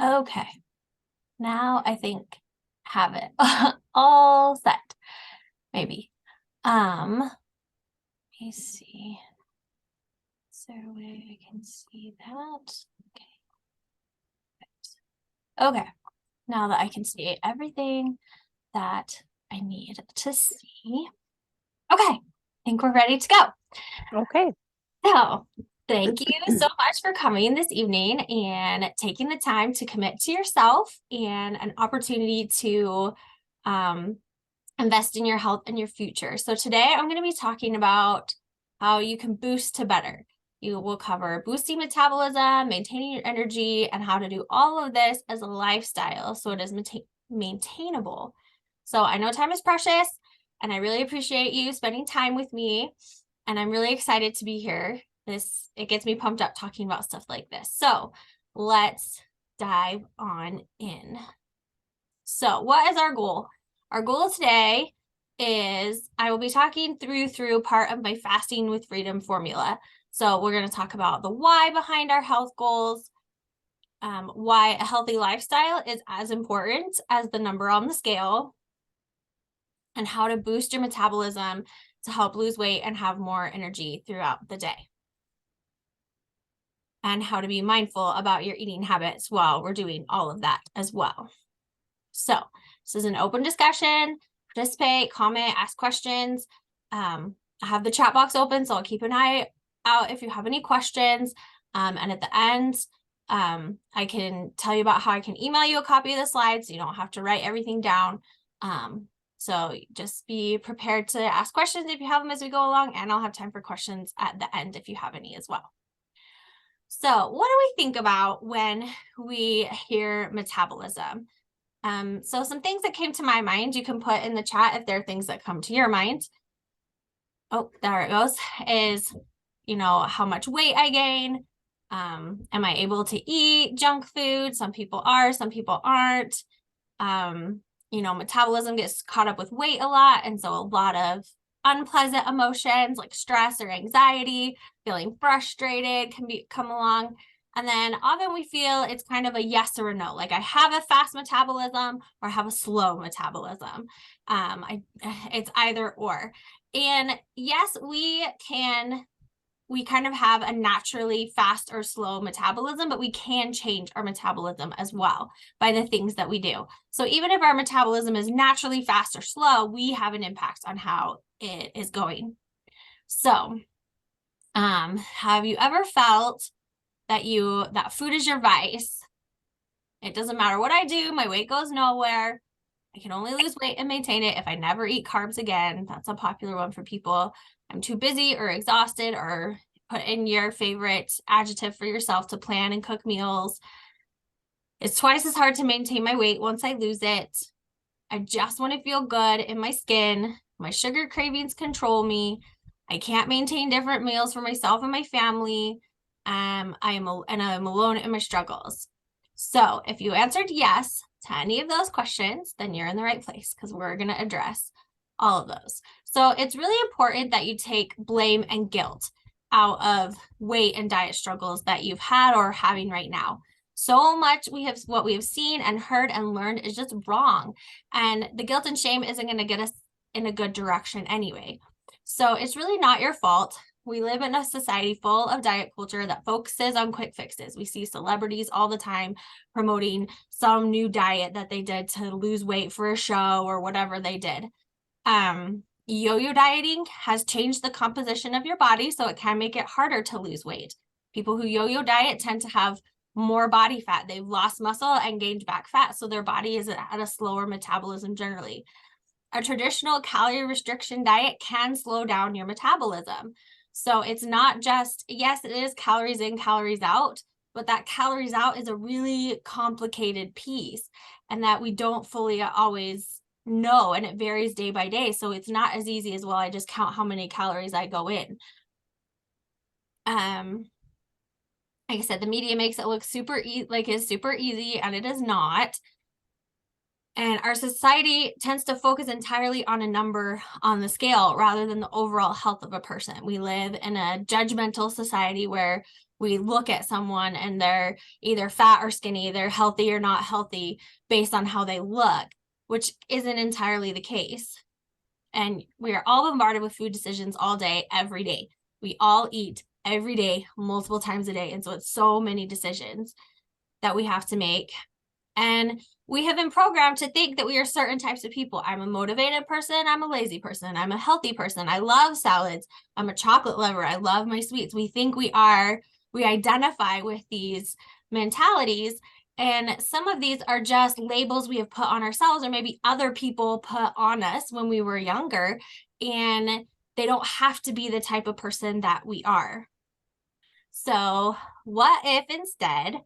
Okay, now I think have it all set, maybe. Let me see. Is there a way I can see that? Okay, now that I can see everything that I need to see. Okay, I think we're ready to go. Okay. So, thank you so much for coming this evening and taking the time to commit to yourself and an opportunity to invest in your health and your future. So today I'm going to be talking about how you can boost to better. You will cover boosting metabolism, maintaining your energy, and how to do all of this as a lifestyle so it is maintainable. So I know time is precious, and I really appreciate you spending time with me, and I'm really excited to be here. It gets me pumped up talking about stuff like this. So let's dive on in. So what is our goal? Our goal today is I will be talking through part of my fasting with freedom formula. So we're going to talk about the why behind our health goals, why a healthy lifestyle is as important as the number on the scale, and how to boost your metabolism to help lose weight and have more energy throughout the day. And how to be mindful about your eating habits while we're doing all of that as well. So this is an open discussion. Participate, comment, ask questions. I have the chat box open, so I'll keep an eye out if you have any questions. And at the end, I can tell you about how I can email you a copy of the slides so you don't have to write everything down. So just be prepared to ask questions if you have them as we go along, and I'll have time for questions at the end if you have any as well. So what do we think about when we hear metabolism? So some things that came to my mind, you can put in the chat if there are things that come to your mind. Oh, there it goes, is, how much weight I gain. Am I able to eat junk food? Some people are, some people aren't. Metabolism gets caught up with weight a lot. And so a lot of unpleasant emotions like stress or anxiety, feeling frustrated can come along. And then often we feel it's kind of a yes or a no, like I have a fast metabolism or I have a slow metabolism. It's either or. And yes, we kind of have a naturally fast or slow metabolism, but we can change our metabolism as well by the things that we do. So even if our metabolism is naturally fast or slow, we have an impact on how it is going. So, have you ever felt that food is your vice? It doesn't matter what I do, my weight goes nowhere. I can only lose weight and maintain it if I never eat carbs again. That's a popular one for people. I'm too busy or exhausted, or put in your favorite adjective for yourself to plan and cook meals. It's twice as hard to maintain my weight once I lose it. I just want to feel good in my skin. My sugar cravings control me. I can't maintain different meals for myself and my family. I'm alone in my struggles. So if you answered yes to any of those questions, then you're in the right place, because we're going to address all of those. So it's really important that you take blame and guilt out of weight and diet struggles that you've had or are having right now. So much what we have seen and heard and learned is just wrong. And the guilt and shame isn't going to get us in a good direction anyway. So it's really not your fault. We live in a society full of diet culture that focuses on quick fixes. We see celebrities all the time promoting some new diet that they did to lose weight for a show or whatever they did. Yo-yo dieting has changed the composition of your body, so it can make it harder to lose weight. People who yo-yo diet tend to have more body fat. They've lost muscle and gained back fat, so their body is at a slower metabolism generally. A traditional calorie restriction diet can slow down your metabolism. So it's not just, yes, it is calories in, calories out, but that calories out is a really complicated piece, and that we don't fully always know, and it varies day by day. So it's not as easy as, well, I just count how many calories I go in. Like I said, the media makes it look it's super easy, and it is not. And our society tends to focus entirely on a number on the scale rather than the overall health of a person. We live in a judgmental society where we look at someone and they're either fat or skinny, they're healthy or not healthy based on how they look, which isn't entirely the case. And we are all bombarded with food decisions all day, every day. We all eat every day, multiple times a day. And so it's so many decisions that we have to make. And we have been programmed to think that we are certain types of people. I'm a motivated person. I'm a lazy person. I'm a healthy person. I love salads. I'm a chocolate lover. I love my sweets. We think we identify with these mentalities. And some of these are just labels we have put on ourselves, or maybe other people put on us when we were younger. And they don't have to be the type of person that we are. So what if instead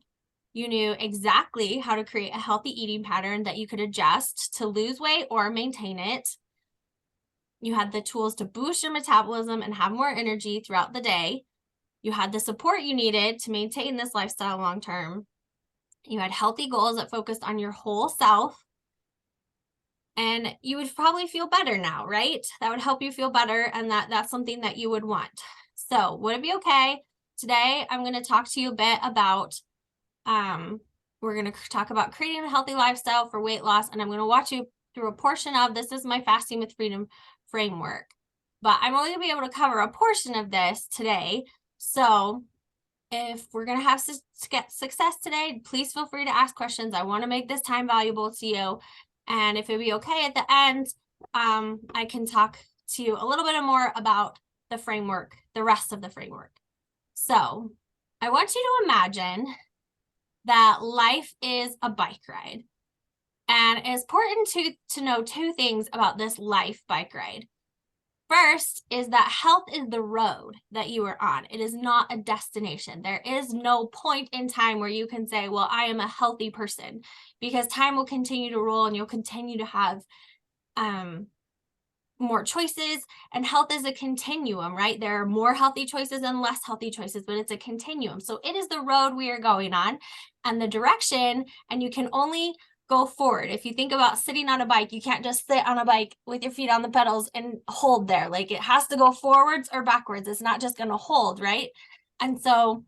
you knew exactly how to create a healthy eating pattern that you could adjust to lose weight or maintain it? You had the tools to boost your metabolism and have more energy throughout the day. You had the support you needed to maintain this lifestyle long term. You had healthy goals that focused on your whole self. And you would probably feel better now, right? That would help you feel better, and that's something that you would want. So would it be okay? Today, I'm going to talk to you a bit about we're going to talk about creating a healthy lifestyle for weight loss, and I'm going to walk you through a portion of this is my Fasting with Freedom framework, but I'm only going to be able to cover a portion of this today. So if we're going to have success today, please feel free to ask questions. I want to make this time valuable to you. And if it'd be okay at the end, I can talk to you a little bit more about the framework, the rest of the framework. So I want you to imagine that life is a bike ride. And it's important to know two things about this life bike ride. First is that health is the road that you are on. It is not a destination. There is no point in time where you can say, well, I am a healthy person, because time will continue to roll and you'll continue to have more choices, and health is a continuum, right? There are more healthy choices and less healthy choices, but it's a continuum. So it is the road we are going on and the direction, and you can only go forward. If you think about sitting on a bike, you can't just sit on a bike with your feet on the pedals and hold there. Like, it has to go forwards or backwards. It's not just going to hold, right? And so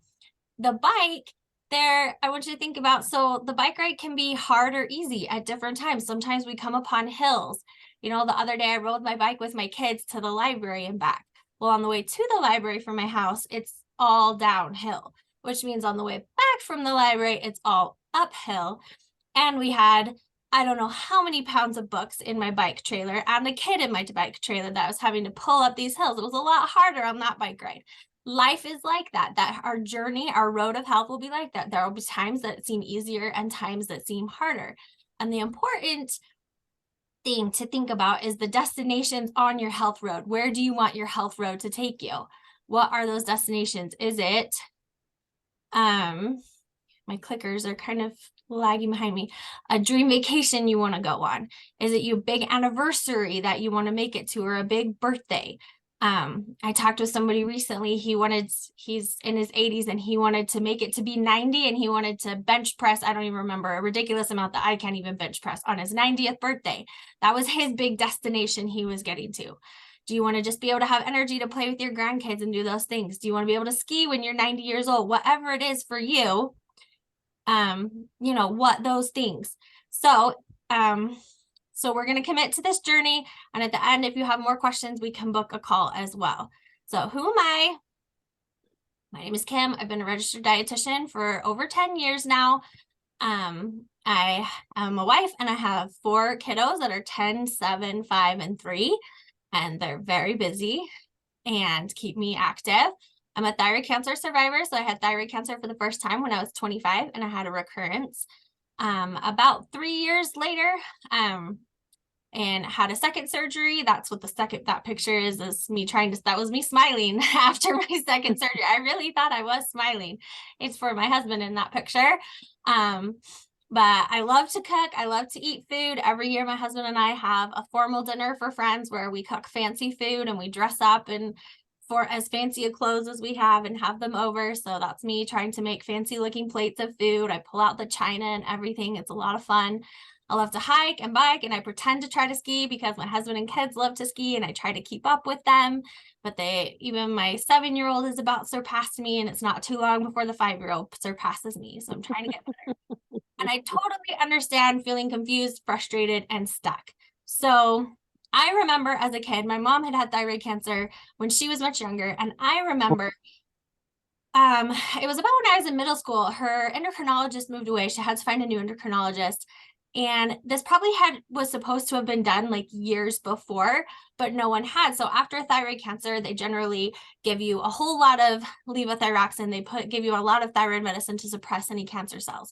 the bike there, I want you to think about, so the bike ride can be hard or easy at different times. Sometimes we come upon hills. You know, the other day I rode my bike with my kids to the library and back. Well, on the way to the library from my house, it's all downhill, which means on the way back from the library, it's all uphill. And we had, I don't know how many pounds of books in my bike trailer and a kid in my bike trailer that was having to pull up these hills. It was a lot harder on that bike ride. Life is like that our journey, our road of health will be like that. There will be times that seem easier and times that seem harder. And the important thing to think about is the destinations on your health road. Where do you want your health road to take you? What are those destinations? Is it, my clickers are kind of lagging behind me, a dream vacation you want to go on? Is it your big anniversary that you want to make it to, or a big birthday? I talked with somebody recently. He's in his 80s and he wanted to make it to be 90, and he wanted to bench press, I don't even remember, a ridiculous amount that I can't even bench press on his 90th birthday. That was his big destination he was getting to. Do you want to just be able to have energy to play with your grandkids and do those things? Do you want to be able to ski when you're 90 years old? Whatever it is for you, you know, what those things. So we're going to commit to this journey. And at the end, if you have more questions, we can book a call as well. So who am I? My name is Kim. I've been a registered dietitian for over 10 years now. I am a wife and I have 4 kiddos that are 10, 7, 5, and 3. And they're very busy and keep me active. I'm a thyroid cancer survivor. So I had thyroid cancer for the first time when I was 25, and I had a recurrence about 3 years later, and had a second surgery. That's what that picture is me that was me smiling after my second surgery. I really thought I was smiling. It's for my husband in that picture. But I love to cook. I love to eat food. Every year, my husband and I have a formal dinner for friends where we cook fancy food and we dress up and for as fancy a clothes as we have and have them over. So that's me trying to make fancy looking plates of food. I pull out the china and everything. It's a lot of fun. I love to hike and bike, and I pretend to try to ski because my husband and kids love to ski, and I try to keep up with them. but even my 7-year-old is about surpassed me, and it's not too long before the 5-year-old surpasses me. So I'm trying to get better. And I totally understand feeling confused, frustrated, and stuck. So I remember as a kid, my mom had thyroid cancer when she was much younger. And I remember it was about when I was in middle school, her endocrinologist moved away. She had to find a new endocrinologist. And this probably was supposed to have been done like years before, but no one had. So after thyroid cancer, they generally give you a whole lot of levothyroxine. They give you a lot of thyroid medicine to suppress any cancer cells.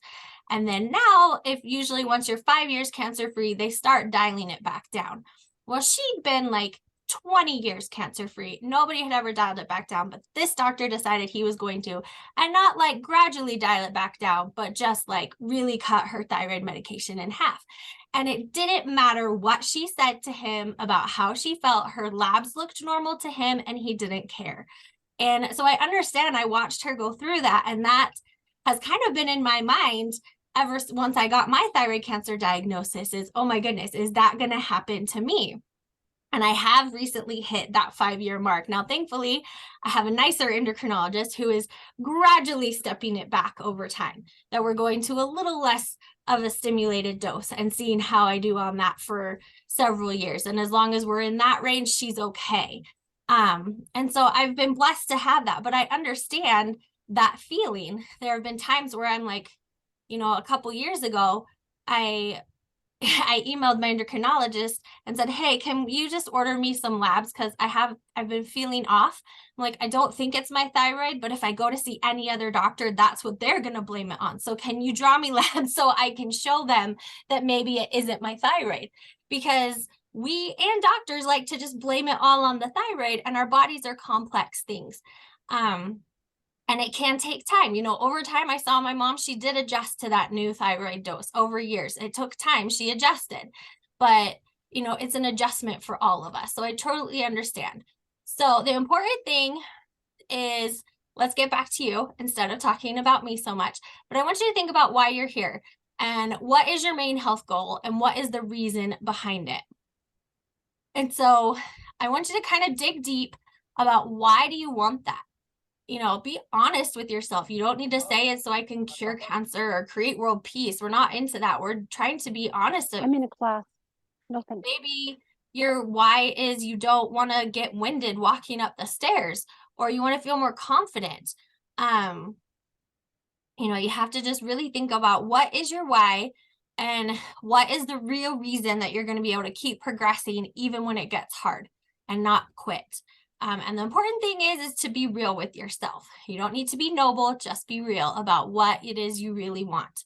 And then now, usually once you're 5 years cancer-free, they start dialing it back down. Well, she'd been like 20 years cancer-free. Nobody had ever dialed it back down, but this doctor decided he was going to, and not like gradually dial it back down, but just like really cut her thyroid medication in half. And it didn't matter what she said to him about how she felt. Her labs looked normal to him, and he didn't care. And so I understand, I watched her go through that, and that has kind of been in my mind ever once I got my thyroid cancer diagnosis is, oh my goodness, is that going to happen to me? And I have recently hit that 5-year mark. Now, thankfully, I have a nicer endocrinologist who is gradually stepping it back over time, that we're going to a little less of a stimulated dose and seeing how I do on that for several years. And as long as we're in that range, she's okay. And so I've been blessed to have that, but I understand that feeling. There have been times where I'm like, a couple years ago, I emailed my endocrinologist and said, hey, can you just order me some labs? Because I've been feeling off. I'm like, I don't think it's my thyroid, but if I go to see any other doctor, that's what they're going to blame it on. So can you draw me labs so I can show them that maybe it isn't my thyroid? Because we and doctors like to just blame it all on the thyroid, and our bodies are complex things. And it can take time. Over time, I saw my mom, she did adjust to that new thyroid dose over years. It took time. She adjusted. But, it's an adjustment for all of us. So I totally understand. So the important thing is, let's get back to you instead of talking about me so much. But I want you to think about why you're here and what is your main health goal and what is the reason behind it. And so I want you to kind of dig deep about why do you want that? Be honest with yourself. You don't need to say it so I can cure cancer or create world peace. We're not into that. We're trying to be honest. I'm in a class. Nothing. Maybe your why is you don't want to get winded walking up the stairs, or you want to feel more confident. You have to just really think about what is your why and what is the real reason that you're going to be able to keep progressing even when it gets hard and not quit. And the important thing is to be real with yourself. You don't need to be noble, just be real about what it is you really want.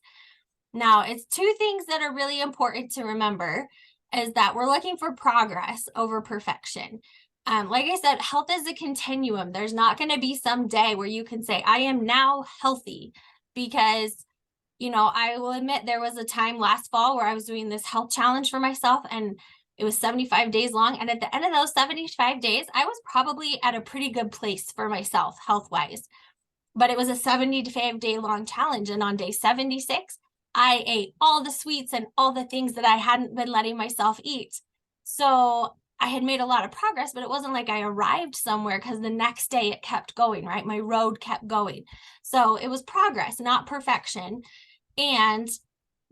Now, it's 2 things that are really important to remember is that we're looking for progress over perfection. Like I said, health is a continuum. There's not going to be some day where you can say, I am now healthy, because I will admit there was a time last fall where I was doing this health challenge for myself, and it was 75 days long. And at the end of those 75 days, I was probably at a pretty good place for myself health-wise. But it was a 75-day long challenge. And on day 76, I ate all the sweets and all the things that I hadn't been letting myself eat. So I had made a lot of progress, but it wasn't like I arrived somewhere, because the next day it kept going, right? My road kept going. So it was progress, not perfection. And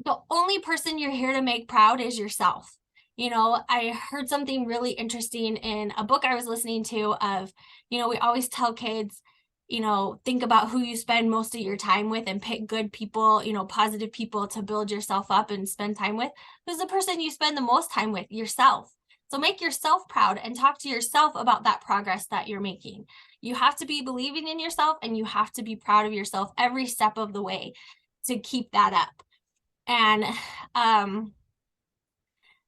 the only person you're here to make proud is yourself. I heard something really interesting in a book I was listening to of, we always tell kids, think about who you spend most of your time with and pick good people, positive people to build yourself up and spend time with. Who's the person you spend the most time with? Yourself. So make yourself proud and talk to yourself about that progress that you're making. You have to be believing in yourself, and you have to be proud of yourself every step of the way to keep that up. And,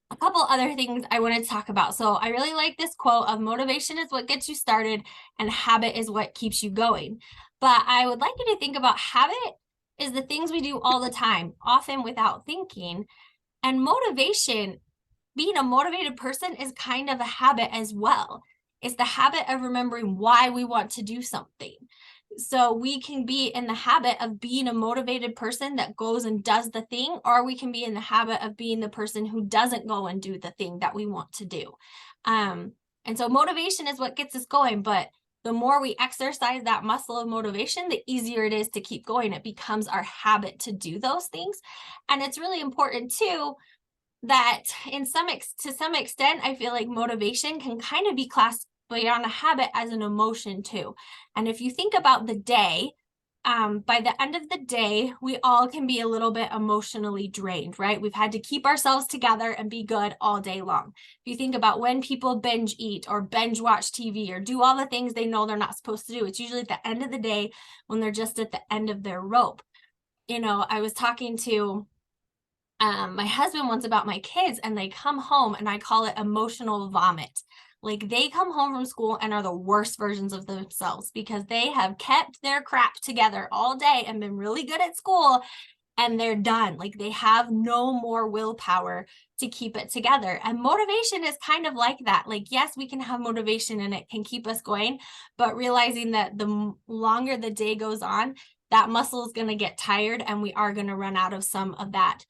a couple other things I wanted to talk about. So I really like this quote of motivation is what gets you started and habit is what keeps you going. But I would like you to think about habit is the things we do all the time, often without thinking. And motivation, being a motivated person, is kind of a habit as well. It's the habit of remembering why we want to do something. So we can be in the habit of being a motivated person that goes and does the thing, or we can be in the habit of being the person who doesn't go and do the thing that we want to do. And And so motivation is what gets us going, but the more we exercise that muscle of motivation, the easier it is to keep going. It becomes our habit to do those things. And it's really important too that to some extent, I feel like motivation can kind of be classed beyond a habit as an emotion too. And if you think about the day, by the end of the day, we all can be a little bit emotionally drained, right? We've had to keep ourselves together and be good all day long. If you think about when people binge eat or binge watch TV or do all the things they know they're not supposed to do, it's usually at the end of the day when they're just at the end of their rope. I was talking to my husband once about my kids, and they come home, and I call it emotional vomit. Like, they come home from school and are the worst versions of themselves because they have kept their crap together all day and been really good at school, and they're done. Like, they have no more willpower to keep it together. And motivation is kind of like that. Like, yes, we can have motivation and it can keep us going, but realizing that the longer the day goes on, that muscle is going to get tired, and we are going to run out of some of that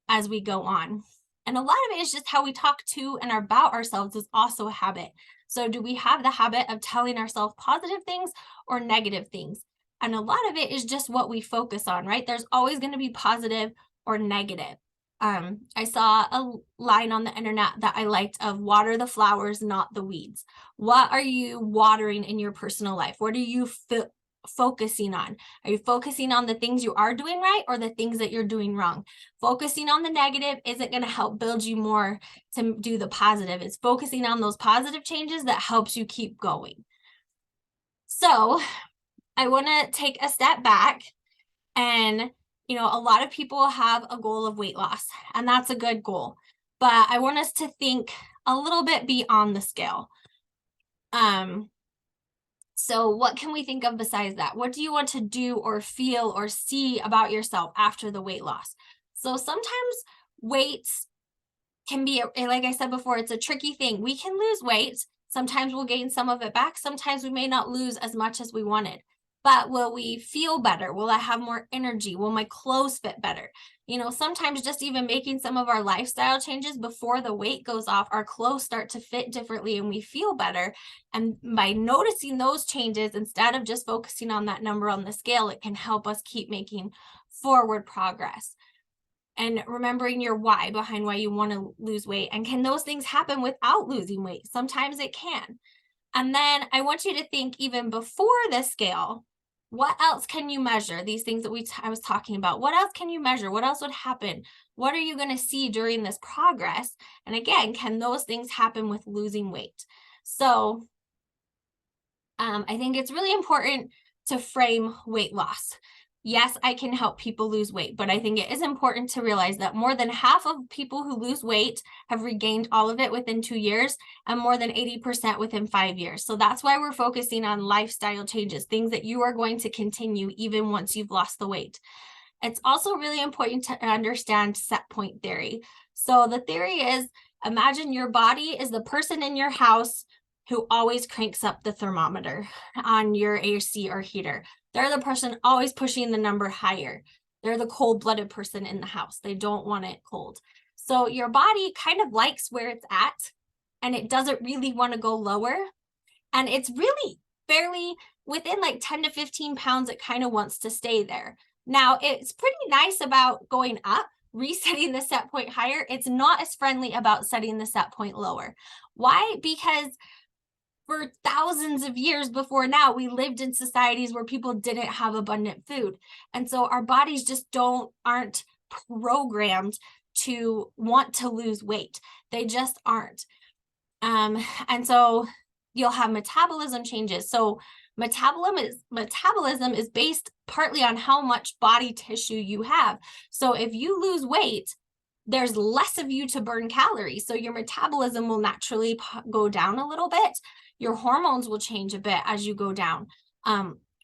as we go on. And a lot of it is just how we talk to and about ourselves is also a habit. So do we have the habit of telling ourselves positive things or negative things? And a lot of it is just what we focus on, right? There's always going to be positive or negative. I saw a line on the internet that I liked of water the flowers, not the weeds. What are you watering in your personal life? What are you focusing on? Are you focusing on the things you are doing right or the things that you're doing wrong? Focusing on the negative isn't going to help build you more to do the positive. It's focusing on those positive changes that helps you keep going. So I want to take a step back, and a lot of people have a goal of weight loss, and that's a good goal, but I want us to think a little bit beyond the scale. So what can we think of besides that? What do you want to do or feel or see about yourself after the weight loss? So sometimes weight can be, like I said before, it's a tricky thing. We can lose weight. Sometimes we'll gain some of it back. Sometimes we may not lose as much as we wanted. But will we feel better? Will I have more energy? Will my clothes fit better? Sometimes just even making some of our lifestyle changes before the weight goes off, our clothes start to fit differently and we feel better. And by noticing those changes, instead of just focusing on that number on the scale, it can help us keep making forward progress. And remembering your why behind why you want to lose weight. And can those things happen without losing weight? Sometimes it can. And then I want you to think even before the scale, what else can you measure? These things that I was talking about, what else can you measure? What else would happen? What are you going to see during this progress? And again, can those things happen with losing weight? So I think it's really important to frame weight loss. Yes, I can help people lose weight, but I think it is important to realize that more than half of people who lose weight have regained all of it within 2 years, and more than 80% within 5 years. So that's why we're focusing on lifestyle changes, things that you are going to continue even once you've lost the weight. It's also really important to understand set point theory. So the theory is, imagine your body is the person in your house who always cranks up the thermometer on your AC or heater. They're the person always pushing the number higher. They're the cold-blooded person in the house. They don't want it cold. So your body kind of likes where it's at, and it doesn't really want to go lower. And it's really fairly within like 10 to 15 pounds, it kind of wants to stay there. Now, it's pretty nice about going up, resetting the set point higher. It's not as friendly about setting the set point lower. Why? Because for thousands of years before now, we lived in societies where people didn't have abundant food. And so our bodies just aren't programmed to want to lose weight. They just aren't. And so you'll have metabolism changes. So metabolism is based partly on how much body tissue you have. So if you lose weight, there's less of you to burn calories. So your metabolism will naturally go down a little bit. Your hormones will change a bit as you go down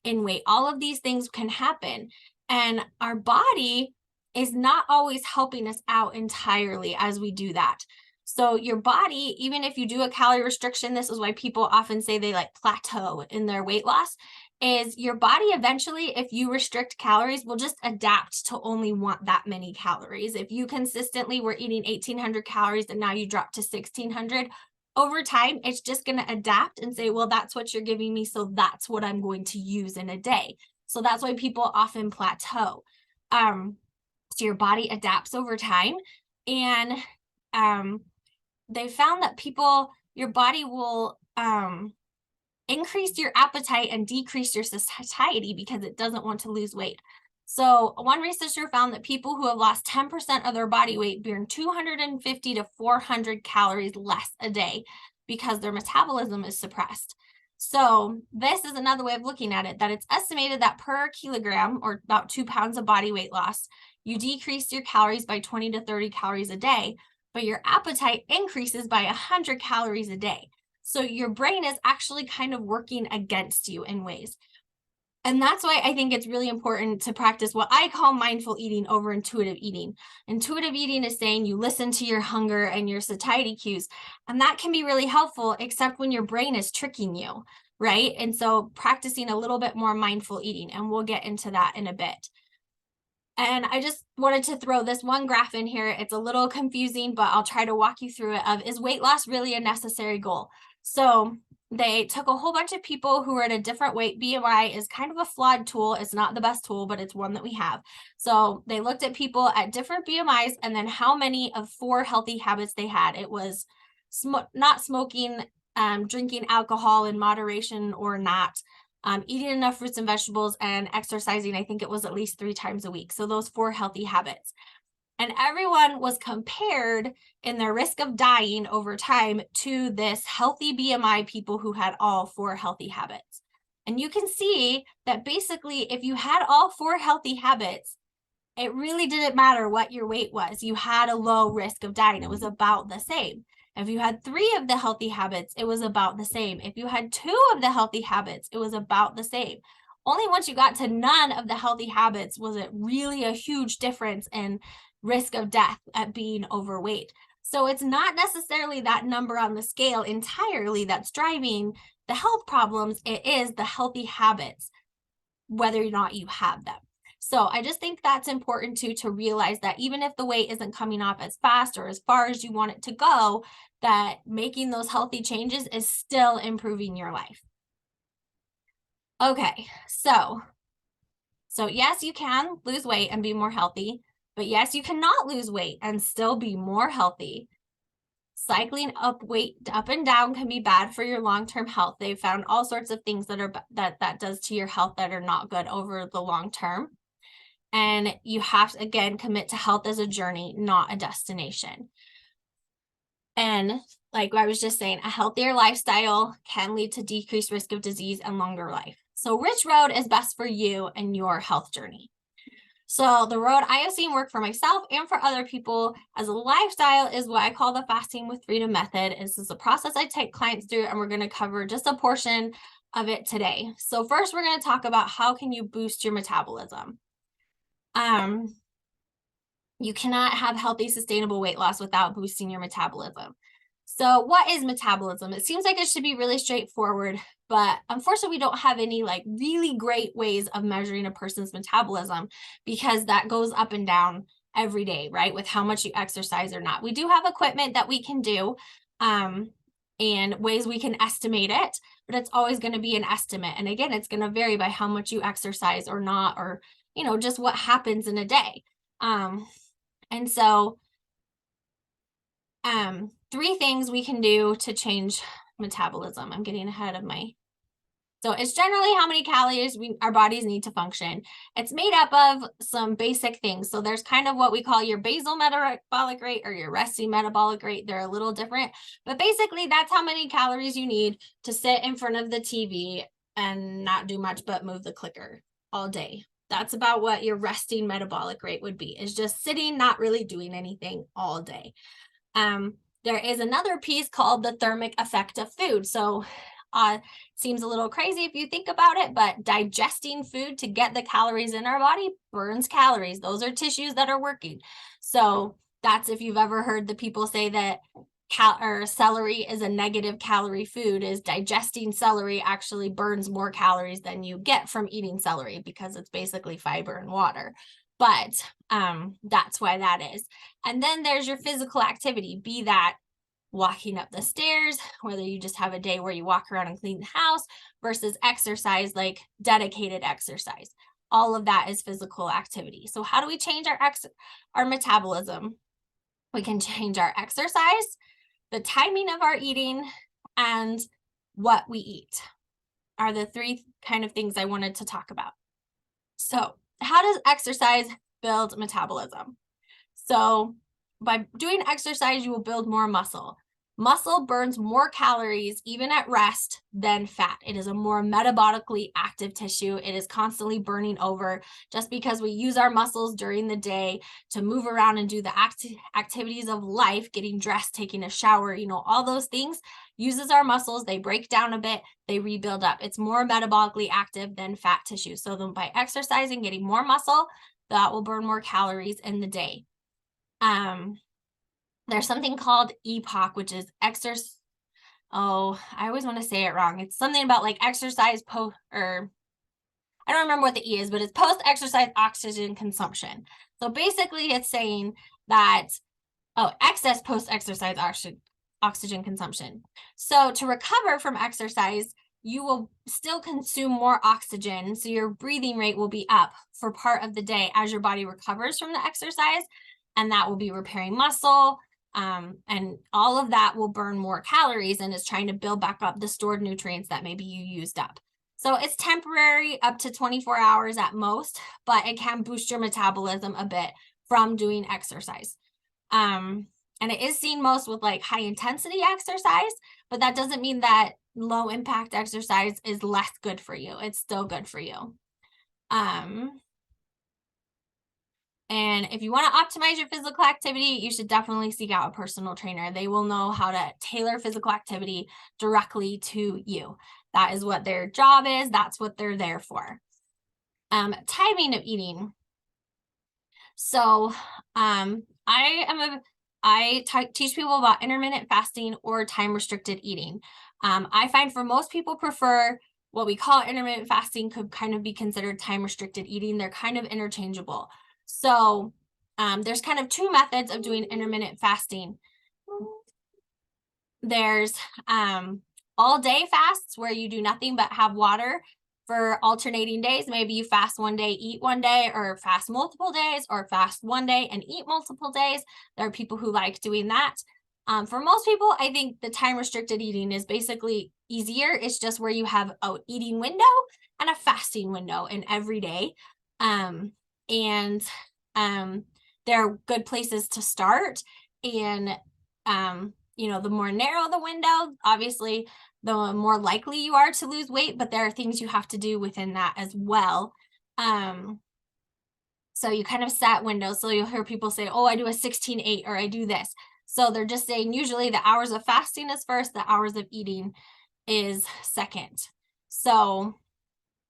in weight. All of these things can happen. And our body is not always helping us out entirely as we do that. So your body, even if you do a calorie restriction, this is why people often say they like plateau in their weight loss, is your body eventually, if you restrict calories, will just adapt to only want that many calories. If you consistently were eating 1,800 calories and now you drop to 1,600, over time, it's just going to adapt and say, well, that's what you're giving me, so that's what I'm going to use in a day. So that's why people often plateau. So your body adapts over time, and they found that your body will increase your appetite and decrease your satiety because it doesn't want to lose weight. So one researcher found that people who have lost 10% of their body weight burn 250 to 400 calories less a day because their metabolism is suppressed. So this is another way of looking at it, that it's estimated that per kilogram, or about 2 pounds of body weight loss, you decrease your calories by 20 to 30 calories a day, but your appetite increases by 100 calories a day. So your brain is actually kind of working against you in ways. And that's why I think it's really important to practice what I call mindful eating over intuitive eating. Intuitive eating is saying you listen to your hunger and your satiety cues, and that can be really helpful, except when your brain is tricking you, right? And so practicing a little bit more mindful eating, and we'll get into that in a bit. And I just wanted to throw this one graph in here. It's a little confusing, but I'll try to walk you through it. Is weight loss really a necessary goal? So they took a whole bunch of people who were at a different weight. BMI is kind of a flawed tool. It's not the best tool, but it's one that we have. So they looked at people at different BMIs and then how many of 4 healthy habits they had. It was not smoking, drinking alcohol in moderation or not, eating enough fruits and vegetables, and exercising. I think it was at least 3 times a week. So those 4 healthy habits. And everyone was compared in their risk of dying over time to this healthy BMI people who had all 4 healthy habits. And you can see that basically, if you had all 4 healthy habits, it really didn't matter what your weight was. You had a low risk of dying. It was about the same. If you had 3 of the healthy habits, it was about the same. If you had 2 of the healthy habits, it was about the same. Only once you got to none of the healthy habits was it really a huge difference in risk of death at being overweight. So it's not necessarily that number on the scale entirely that's driving the health problems. It is the healthy habits, whether or not you have them. So I just think that's important to realize that even if the weight isn't coming off as fast or as far as you want it to go, that making those healthy changes is still improving your life. Okay, so yes, you can lose weight and be more healthy, but yes, you cannot lose weight and still be more healthy. Cycling up and down can be bad for your long-term health. They've found all sorts of things that does to your health that are not good over the long term. And you have to, again, commit to health as a journey, not a destination. And like I was just saying, a healthier lifestyle can lead to decreased risk of disease and longer life. So which road is best for you and your health journey? So the road I have seen work for myself and for other people as a lifestyle is what I call the fasting with freedom method. This is a process I take clients through, and we're going to cover just a portion of it today. So first, we're going to talk about how can you boost your metabolism. You cannot have healthy, sustainable weight loss without boosting your metabolism. So what is metabolism? It seems like it should be really straightforward, but unfortunately, we don't have any like really great ways of measuring a person's metabolism because that goes up and down every day, right? With how much you exercise or not. We do have equipment that we can do and ways we can estimate it, but it's always going to be an estimate. And again, it's going to vary by how much you exercise or not, or, just what happens in a day. And so 3 things we can do to change metabolism. I'm getting ahead of so it's generally how many calories our bodies need to function. It's made up of some basic things. So there's kind of what we call your basal metabolic rate or your resting metabolic rate. They're a little different, but basically that's how many calories you need to sit in front of the TV and not do much but move the clicker all day. That's about what your resting metabolic rate would be, is just sitting, not really doing anything all day. There is another piece called the thermic effect of food. So seems a little crazy if you think about it, but digesting food to get the calories in our body burns calories. Those are tissues that are working. So that's, if you've ever heard the people say that celery is a negative calorie food, is digesting celery actually burns more calories than you get from eating celery because it's basically fiber and water. But that's why that is. And then there's your physical activity, be that walking up the stairs, whether you just have a day where you walk around and clean the house, versus exercise, like dedicated exercise. All of that is physical activity. So how do we change our metabolism? We can change our exercise, the timing of our eating, and what we eat are the three kind of things I wanted to talk about. So how does exercise build metabolism? So by doing exercise, you will build more muscle. Muscle burns more calories even at rest than fat. It is a more metabolically active tissue. It is constantly burning over. Just because we use our muscles during the day to move around and do the activities of life, getting dressed, taking a shower, all those things, uses our muscles. They break down a bit, they rebuild up. It's more metabolically active than fat tissue. So then by exercising, getting more muscle, that will burn more calories in the day. There's something called EPOC, which is exercise. Oh, I always want to say it wrong. It's something about like exercise or I don't remember what the E is, but it's post-exercise oxygen consumption. So basically it's saying that, excess post-exercise oxygen consumption. So to recover from exercise, you will still consume more oxygen. So your breathing rate will be up for part of the day as your body recovers from the exercise. And that will be repairing muscle. And all of that will burn more calories and is trying to build back up the stored nutrients that maybe you used up. So it's temporary, up to 24 hours at most, but it can boost your metabolism a bit from doing exercise. And it is seen most with like high intensity exercise, but that doesn't mean that low impact exercise is less good for you. It's still good for you. And if you want to optimize your physical activity, you should definitely seek out a personal trainer. They will know how to tailor physical activity directly to you. That is what their job is. That's what they're there for. Timing of eating. So I teach people about intermittent fasting or time restricted eating. I find for most people prefer what we call intermittent fasting, could kind of be considered time restricted eating. They're kind of interchangeable. So there's kind of two methods of doing intermittent fasting. There's all day fasts where you do nothing but have water for alternating days. Maybe you fast one day, eat one day, or fast multiple days, or fast one day and eat multiple days. There are people who like doing that. For most people, I think the time restricted eating is basically easier. It's just where you have an eating window and a fasting window in every day. There are good places to start. And, the more narrow the window, obviously, the more likely you are to lose weight, but there are things you have to do within that as well. So you kind of set windows. So you'll hear people say, oh, I do a 16-8 or I do this. So they're just saying usually the hours of fasting is first, the hours of eating is second. So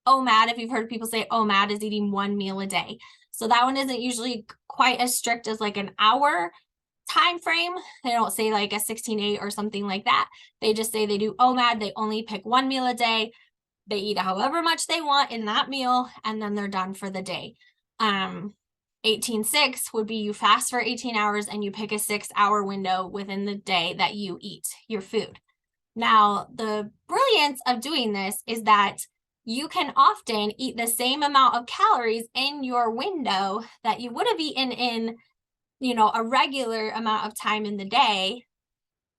OMAD, if you've heard people say OMAD, is eating one meal a day. So that one isn't usually quite as strict as like an hour time frame. They don't say like a 16-8 or something like that. They just say they do OMAD. They only pick one meal a day. They eat however much they want in that meal, and then they're done for the day. 18-6 would be you fast for 18 hours and you pick a 6-hour window within the day that you eat your food. Now, the brilliance of doing this is that you can often eat the same amount of calories in your window that you would have eaten in, a regular amount of time in the day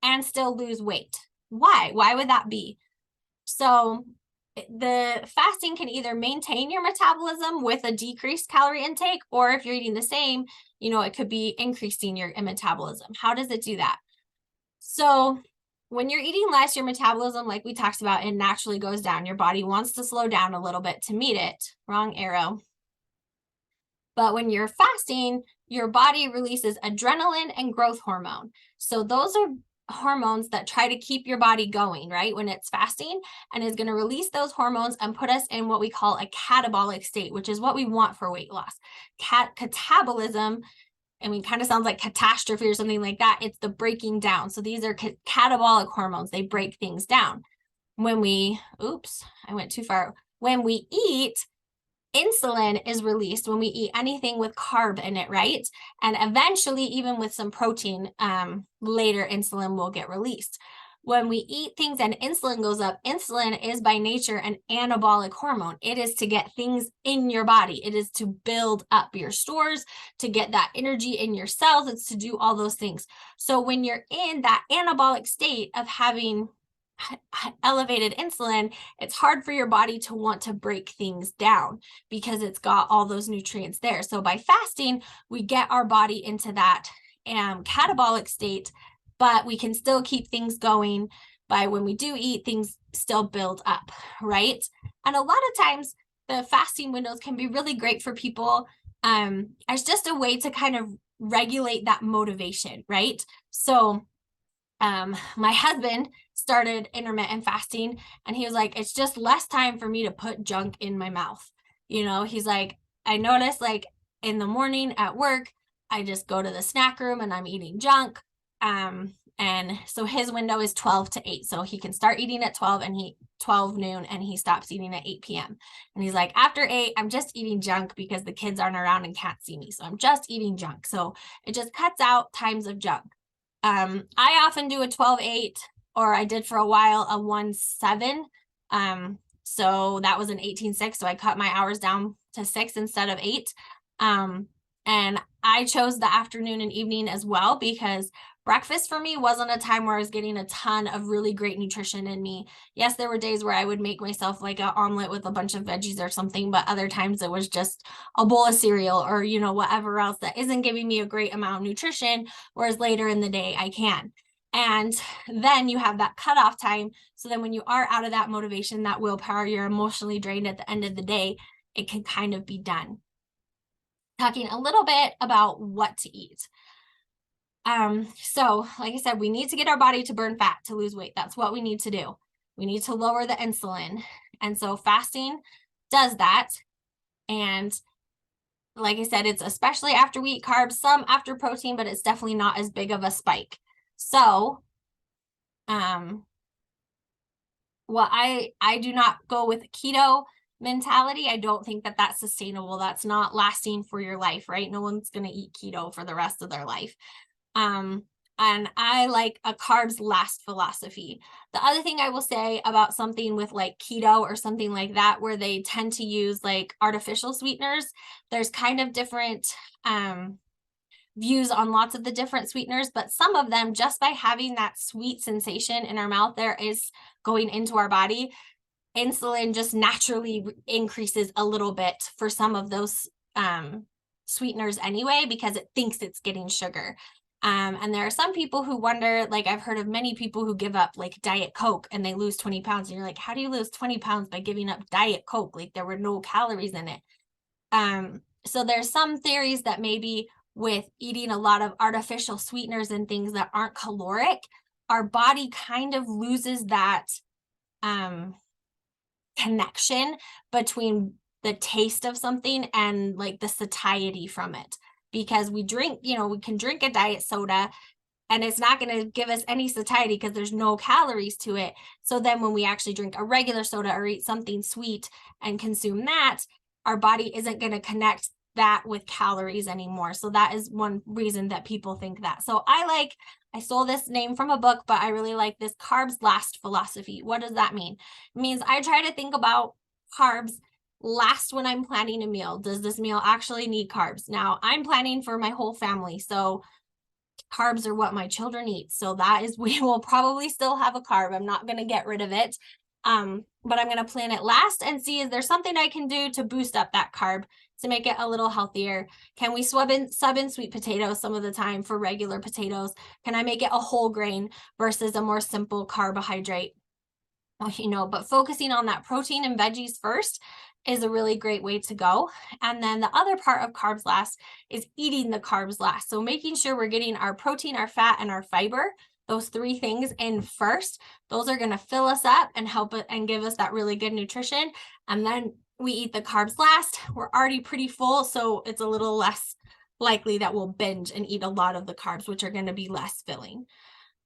and still lose weight. Why? Why would that be? So the fasting can either maintain your metabolism with a decreased calorie intake, or if you're eating the same, it could be increasing your metabolism. How does it do that? So when you're eating less, your metabolism, like we talked about, it naturally goes down. Your body wants to slow down a little bit to meet it. Wrong arrow. But when you're fasting, your body releases adrenaline and growth hormone. So those are hormones that try to keep your body going, right? When it's fasting, and is going to release those hormones and put us in what we call a catabolic state, which is what we want for weight loss. Catabolism, kind of sounds like catastrophe or something like that. It's the breaking down. So these are catabolic hormones. They break things down. When we, I went too far. When we eat, insulin is released when we eat anything with carb in it, right? And eventually, even with some protein, later insulin will get released. When we eat things and insulin goes up, insulin is by nature an anabolic hormone. It is to get things in your body. It is to build up your stores, to get that energy in your cells. It's to do all those things. So when you're in that anabolic state of having elevated insulin, it's hard for your body to want to break things down because it's got all those nutrients there. So by fasting, we get our body into that catabolic state, but we can still keep things going by when we do eat, things still build up, right? And a lot of times the fasting windows can be really great for people as just a way to kind of regulate that motivation, right? So my husband started intermittent fasting and he was like, it's just less time for me to put junk in my mouth. He's like, I notice like in the morning at work, I just go to the snack room and I'm eating junk. And so his window is 12 to 8. So he can start eating at 12 and 12 noon and he stops eating at 8 p.m. And he's like, after 8, I'm just eating junk because the kids aren't around and can't see me. So I'm just eating junk. So it just cuts out times of junk. I often do a 12-8, or I did for a while a 1-7. So that was an 18-6. So I cut my hours down to 6 instead of 8. And I chose the afternoon and evening as well because breakfast for me wasn't a time where I was getting a ton of really great nutrition in me. Yes, there were days where I would make myself like an omelet with a bunch of veggies or something, but other times it was just a bowl of cereal or, whatever else that isn't giving me a great amount of nutrition, whereas later in the day I can. And then you have that cutoff time. So then when you are out of that motivation, that willpower, you're emotionally drained at the end of the day, it can kind of be done. Talking a little bit about what to eat. So like I said, we need to get our body to burn fat to lose weight. That's what we need to do. We need to lower the insulin. And so fasting does that. And like I said, it's especially after we eat carbs, some after protein, but it's definitely not as big of a spike. So, well, I do not go with keto mentality. I don't think that that's sustainable. That's not lasting for your life, right? No one's going to eat keto for the rest of their life. And I like a carbs last philosophy. The other thing I will say about something with like keto or something like that, where they tend to use like artificial sweeteners, there's kind of different views on lots of the different sweeteners, but some of them, just by having that sweet sensation in our mouth, there is going into our body, insulin just naturally increases a little bit for some of those sweeteners anyway, because it thinks it's getting sugar. And there are some people who wonder, like I've heard of many people who give up like Diet Coke and they lose 20 pounds. And you're like, how do you lose 20 pounds by giving up Diet Coke? Like there were no calories in it. So there's some theories that maybe with eating a lot of artificial sweeteners and things that aren't caloric, our body kind of loses that connection between the taste of something and like the satiety from it. Because we drink, we can drink a diet soda and it's not going to give us any satiety because there's no calories to it. So then when we actually drink a regular soda or eat something sweet and consume that, our body isn't going to connect that with calories anymore. So that is one reason that people think that. So I stole this name from a book, but I really like this carbs last philosophy. What does that mean? It means I try to think about carbs last when I'm planning a meal. Does this meal actually need carbs? Now I'm planning for my whole family. So carbs are what my children eat. So that is, we will probably still have a carb. I'm not going to get rid of it. But I'm going to plan it last and see, is there something I can do to boost up that carb to make it a little healthier? Can we sub in sweet potatoes some of the time for regular potatoes? Can I make it a whole grain versus a more simple carbohydrate? But focusing on that protein and veggies first is a really great way to go. And then the other part of carbs last is eating the carbs last. So making sure we're getting our protein, our fat, and our fiber, those 3 things in first. Those are going to fill us up and help it and give us that really good nutrition. And then we eat the carbs last. We're already pretty full, so it's a little less likely that we'll binge and eat a lot of the carbs, which are going to be less filling.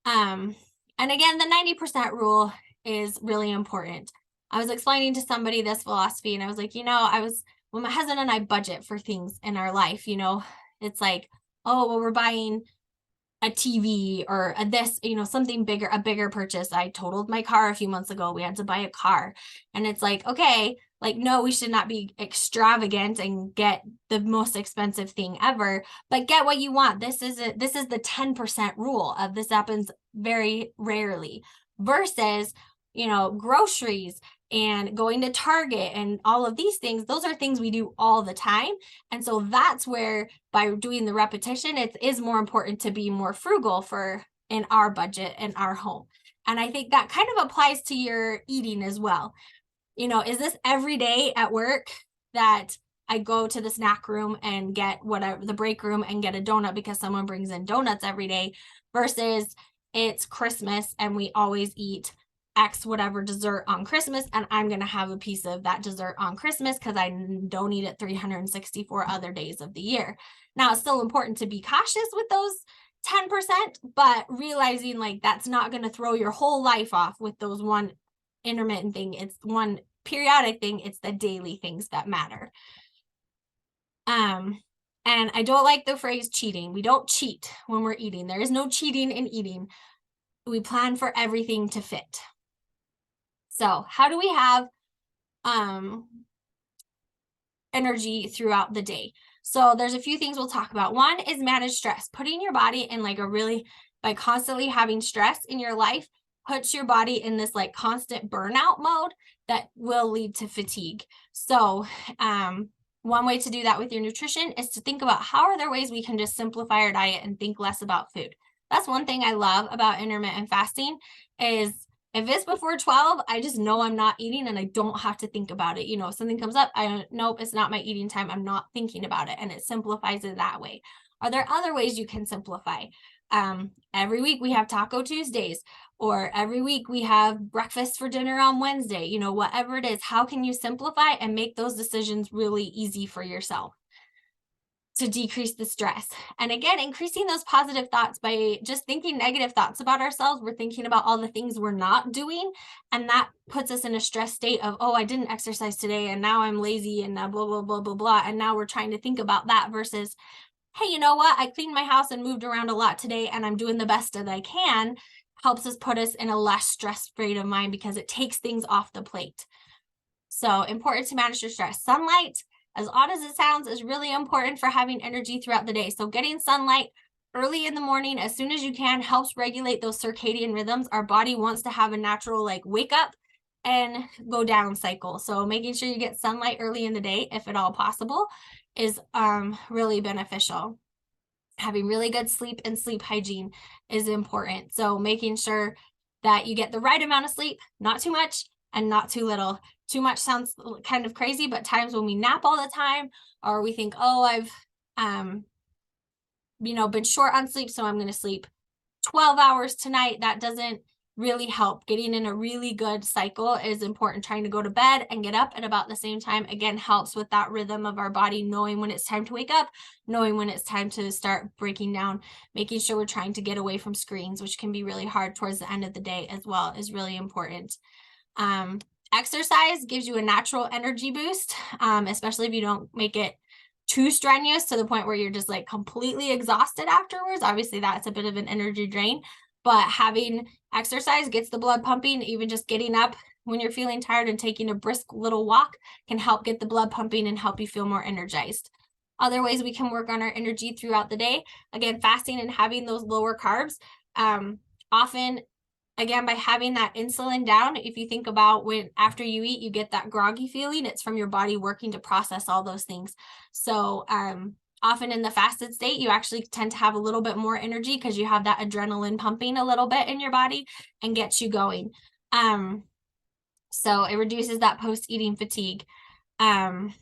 And again, the 90% rule is really important. I was explaining to somebody this philosophy and I was like, when my husband and I budget for things in our life, you know, it's like, oh, well, we're buying a TV or this, you know, something bigger, a bigger purchase. I totaled my car a few months ago. We had to buy a car. And it's like, okay, like, no, we should not be extravagant and get the most expensive thing ever, but get what you want. This is the 10% rule of this happens very rarely versus, you know, groceries and going to Target and all of these things. Those are things we do all the time. And so that's where by doing the repetition, it is more important to be more frugal for in our budget in our home. And I think that kind of applies to your eating as well. You know, is this every day at work that I go to the snack room and get whatever, the break room, and get a donut because someone brings in donuts every day versus it's Christmas and we always eat X whatever dessert on Christmas, and I'm going to have a piece of that dessert on Christmas because I don't eat it 364 other days of the year. Now, it's still important to be cautious with those 10%, but realizing like that's not going to throw your whole life off with those one intermittent thing. It's one periodic thing. It's the daily things that matter. And I don't like the phrase cheating. We don't cheat when we're eating. There is no cheating in eating. We plan for everything to fit. So how do we have energy throughout the day? So there's a few things we'll talk about. One is manage stress. Putting your body in like a really, by constantly having stress in your life, puts your body in this like constant burnout mode that will lead to fatigue. So one way to do that with your nutrition is to think about how are there ways we can just simplify our diet and think less about food. That's one thing I love about intermittent fasting is if it's before 12, I just know I'm not eating and I don't have to think about it. You know, if something comes up, nope, it's not my eating time. I'm not thinking about it, and it simplifies it that way. Are there other ways you can simplify? Every week we have Taco Tuesdays, or every week we have breakfast for dinner on Wednesday, you know, whatever it is, how can you simplify and make those decisions really easy for yourself to decrease the stress? And again, increasing those positive thoughts by just thinking negative thoughts about ourselves. We're thinking about all the things we're not doing, and that puts us in a stress state of, oh, I didn't exercise today and now I'm lazy and blah, blah, blah, blah, blah. And now we're trying to think about that versus, hey, you know what? I cleaned my house and moved around a lot today and I'm doing the best that I can. Helps us put us in a less stressed state of mind because it takes things off the plate. So important to manage your stress. Sunlight, as odd as it sounds, is really important for having energy throughout the day. So getting sunlight early in the morning, as soon as you can, helps regulate those circadian rhythms. Our body wants to have a natural like wake up and go down cycle. So making sure you get sunlight early in the day, if at all possible, is really beneficial. Having really good sleep and sleep hygiene is important. So making sure that you get the right amount of sleep, not too much and not too little. Too much sounds kind of crazy, but times when we nap all the time, or we think, oh, I've been short on sleep, so I'm going to sleep 12 hours tonight. That doesn't really help. Getting in a really good cycle is important. Trying to go to bed and get up at about the same time, again, helps with that rhythm of our body, knowing when it's time to wake up, knowing when it's time to start breaking down, making sure we're trying to get away from screens, which can be really hard towards the end of the day as well, is really important. Exercise gives you a natural energy boost, especially if you don't make it too strenuous to the point where you're just like completely exhausted afterwards. Obviously, that's a bit of an energy drain, but having exercise gets the blood pumping. Even just getting up when you're feeling tired and taking a brisk little walk can help get the blood pumping and help you feel more energized. Other ways we can work on our energy throughout the day, again, fasting and having those lower carbs. Often, again, by having that insulin down, if you think about when after you eat, you get that groggy feeling, it's from your body working to process all those things. So often in the fasted state, you actually tend to have a little bit more energy because you have that adrenaline pumping a little bit in your body and gets you going. So it reduces that post-eating fatigue. And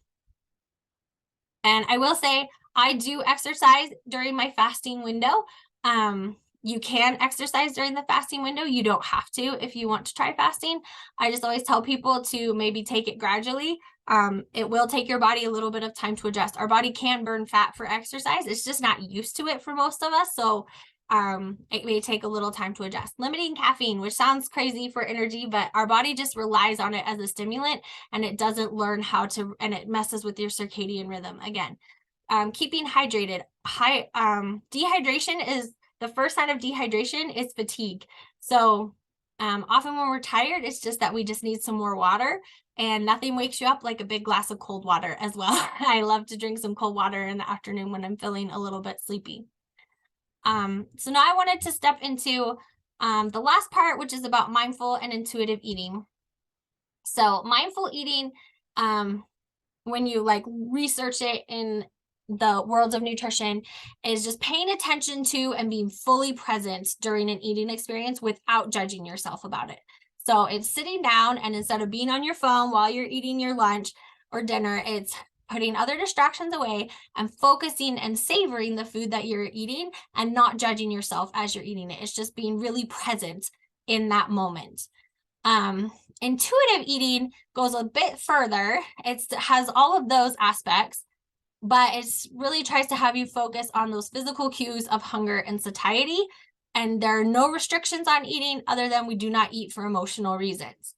I will say, I do exercise during my fasting window. You can exercise during the fasting window. You don't have to if you want to try fasting. I just always tell people to maybe take it gradually. It will take your body a little bit of time to adjust. Our body can burn fat for exercise. It's just not used to it for most of us. So it may take a little time to adjust. Limiting caffeine, which sounds crazy for energy, but our body just relies on it as a stimulant, and it doesn't learn how to, and it messes with your circadian rhythm again. Keeping hydrated. Dehydration is the first sign of dehydration is fatigue. So often when we're tired, it's just that we just need some more water, and nothing wakes you up like a big glass of cold water as well. I love to drink some cold water in the afternoon when I'm feeling a little bit sleepy. So now I wanted to step into the last part, which is about mindful and intuitive eating. So mindful eating, when you like research it in the worlds of nutrition, is just paying attention to and being fully present during an eating experience without judging yourself about it. So it's sitting down, and instead of being on your phone while you're eating your lunch or dinner, it's putting other distractions away and focusing and savoring the food that you're eating and not judging yourself as you're eating it. It's just being really present in that moment. Intuitive eating goes a bit further. It has all of those aspects, but it's really tries to have you focus on those physical cues of hunger and satiety. And there are no restrictions on eating other than we do not eat for emotional reasons.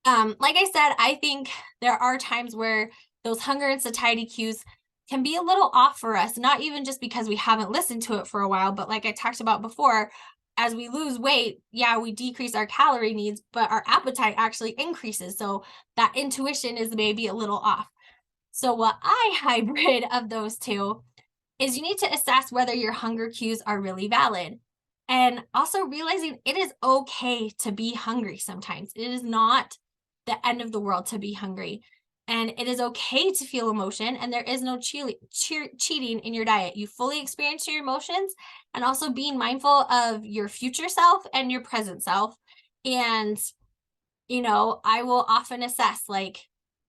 Like I said, I think there are times where those hunger and satiety cues can be a little off for us, not even just because we haven't listened to it for a while, but like I talked about before, as we lose weight, yeah, we decrease our calorie needs, but our appetite actually increases. So that intuition is maybe a little off. So what I hybrid of those two is you need to assess whether your hunger cues are really valid. And also realizing it is okay to be hungry sometimes. It is not the end of the world to be hungry. And it is okay to feel emotion, and there is no cheating in your diet. You fully experience your emotions, and also being mindful of your future self and your present self. And, I will often assess like,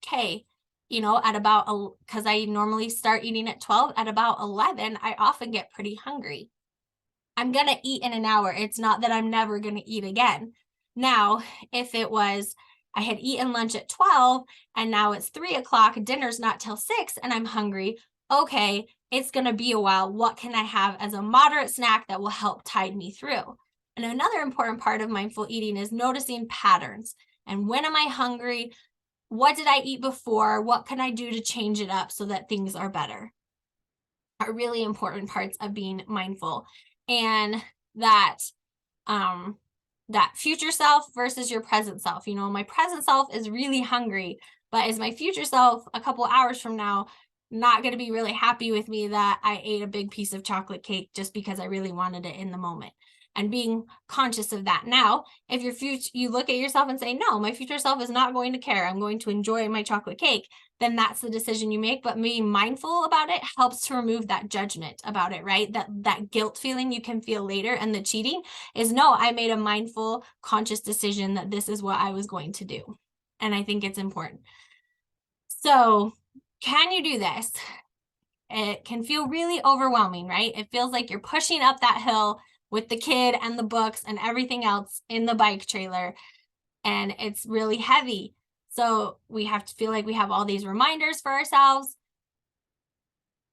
okay, at about, because I normally start eating at 12, at about 11, I often get pretty hungry. I'm going to eat in an hour. It's not that I'm never going to eat again. Now, if it was, I had eaten lunch at 12 and now it's 3 o'clock, dinner's not till 6 and I'm hungry. Okay, it's going to be a while. What can I have as a moderate snack that will help tide me through? And another important part of mindful eating is noticing patterns. And when am I hungry? What did I eat before? What can I do to change it up so that things are better? Are really important parts of being mindful. And that future self versus your present self. My present self is really hungry, but is my future self a couple hours from now not going to be really happy with me that I ate a big piece of chocolate cake just because I really wanted it in the moment? And being conscious of that. Now, if you look at yourself and say, no, my future self is not going to care, I'm going to enjoy my chocolate cake, then that's the decision you make. But being mindful about it helps to remove that judgment about it, right? That guilt feeling you can feel later, and the cheating is, no, I made a mindful, conscious decision that this is what I was going to do. And I think it's important. So can you do this? It can feel really overwhelming, right? It feels like you're pushing up that hill with the kid and the books and everything else in the bike trailer, and it's really heavy. So we have to feel like we have all these reminders for ourselves,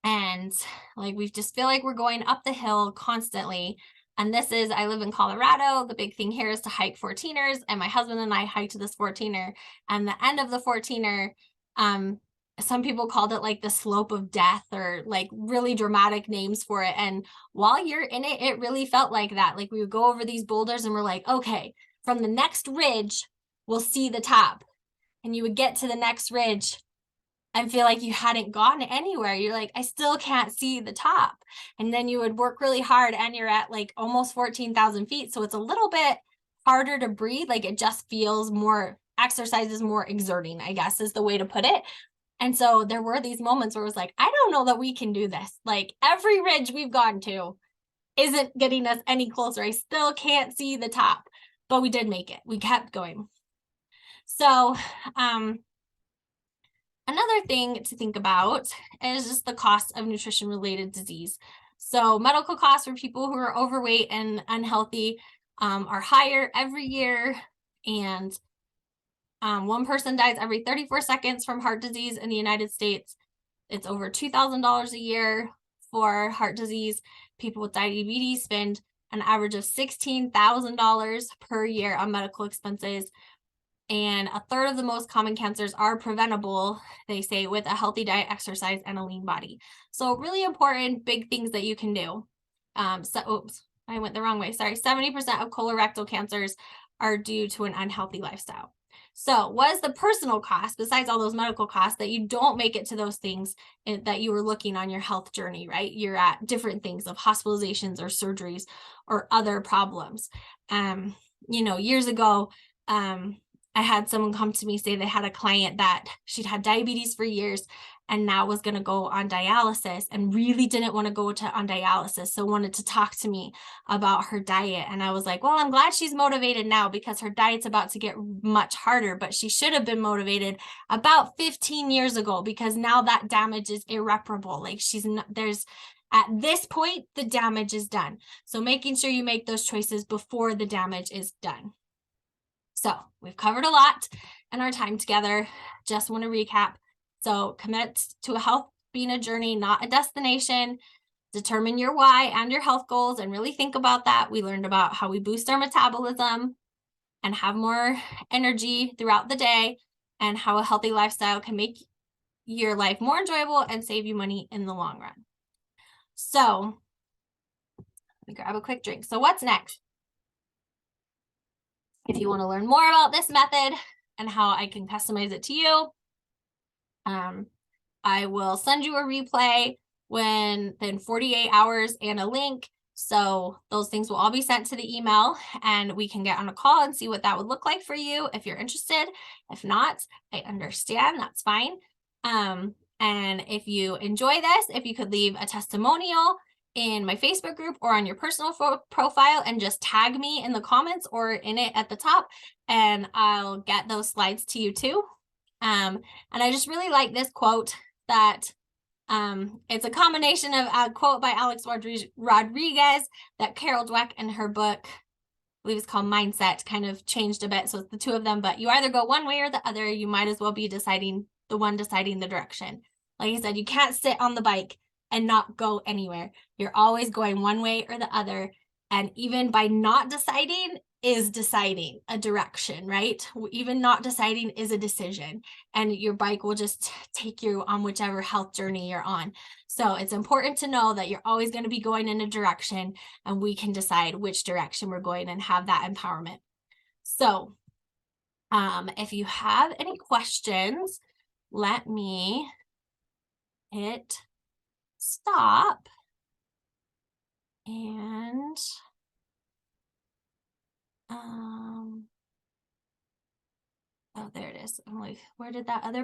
and like we just feel like we're going up the hill constantly. And I live in Colorado. The big thing here is to hike 14ers, and my husband and I hiked this 14er, and the end of the 14er, some people called it like the slope of death, or like really dramatic names for it. And while you're in it, it really felt like that. Like we would go over these boulders and we're like, okay, from the next ridge, we'll see the top. And you would get to the next ridge and feel like you hadn't gone anywhere. You're like, I still can't see the top. And then you would work really hard and you're at like almost 14,000 feet. So it's a little bit harder to breathe. Like it just feels exercise is more exerting, I guess is the way to put it. And so there were these moments where it was like, I don't know that we can do this. Like every ridge we've gone to isn't getting us any closer. I still can't see the top, but we did make it. We kept going. So another thing to think about is just the cost of nutrition related disease. So medical costs for people who are overweight and unhealthy are higher every year. And one person dies every 34 seconds from heart disease in the United States. It's over $2,000 a year for heart disease. People with diabetes spend an average of $16,000 per year on medical expenses. And a third of the most common cancers are preventable, they say, with a healthy diet, exercise, and a lean body. So really important, big things that you can do. Oops, I went the wrong way. Sorry. 70% of colorectal cancers are due to an unhealthy lifestyle. So what is the personal cost, besides all those medical costs, that you don't make it to those things that you were looking on your health journey, right? You're at different things of hospitalizations or surgeries or other problems. Years ago, I had someone come to me say they had a client that she'd had diabetes for years and now was going to go on dialysis and really didn't want to go on dialysis. So wanted to talk to me about her diet. And I was like, well, I'm glad she's motivated now because her diet's about to get much harder, but she should have been motivated about 15 years ago because now that damage is irreparable. Like at this point, the damage is done. So making sure you make those choices before the damage is done. So we've covered a lot in our time together. Just want to recap. So commit to a health being a journey, not a destination. Determine your why and your health goals and really think about that. We learned about how we boost our metabolism and have more energy throughout the day and how a healthy lifestyle can make your life more enjoyable and save you money in the long run. So let me grab a quick drink. So what's next? If you want to learn more about this method and how I can customize it to you, I will send you a replay within 48 hours and a link. So those things will all be sent to the email and we can get on a call and see what that would look like for you if you're interested. If not, I understand, that's fine. And if you enjoy this, if you could leave a testimonial in my Facebook group or on your personal profile and just tag me in the comments or in it at the top, and I'll get those slides to you too. And I just really like this quote that it's a combination of a quote by Alex Rodriguez that Carol Dweck in her book, I believe it's called Mindset, kind of changed a bit. So it's the two of them, but you either go one way or the other. You might as well be deciding the direction. Like I said, you can't sit on the bike and not go anywhere. You're always going one way or the other. And even by not deciding is deciding a direction, right? Even not deciding is a decision. And your bike will just take you on whichever health journey you're on. So it's important to know that you're always going to be going in a direction and we can decide which direction we're going and have that empowerment. So if you have any questions, let me hit stop. And oh, there it is. I'm like, where did that other